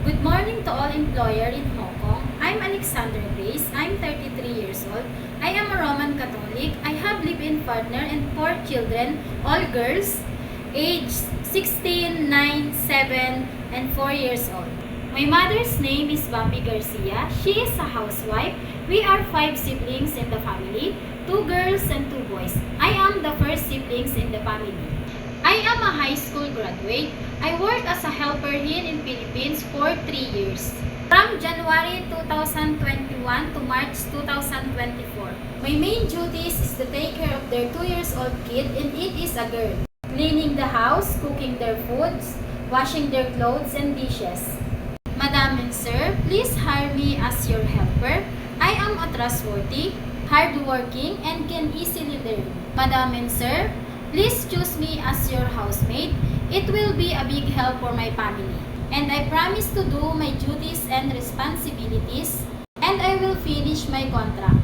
Good morning to all employer in Hong Kong. I'm Alexander Grace. I'm 33 years old. I am a Roman Catholic. I have live-in partner and 4 children, all girls, aged 16, 9, 7, and 4 years old. My mother's name is Bambi Garcia. She is a housewife. We are 5 siblings in the family, 2 girls and 2 boys. I am the first siblings in the family. I am a high school graduate. I work as a helper here in Philippines for 3 years. From January 2021 to March 2024. My main duties is to take care of their 2 years old kid, and it is a girl. Cleaning the house, cooking their foods, washing their clothes and dishes. Madam and sir, please hire me as your helper. I am a trustworthy, hardworking, and can easily learn. Madam and sir, please choose me as your housemaid. It will be a big help for my family. And I promise to do my duties and responsibilities, and I will finish my contract.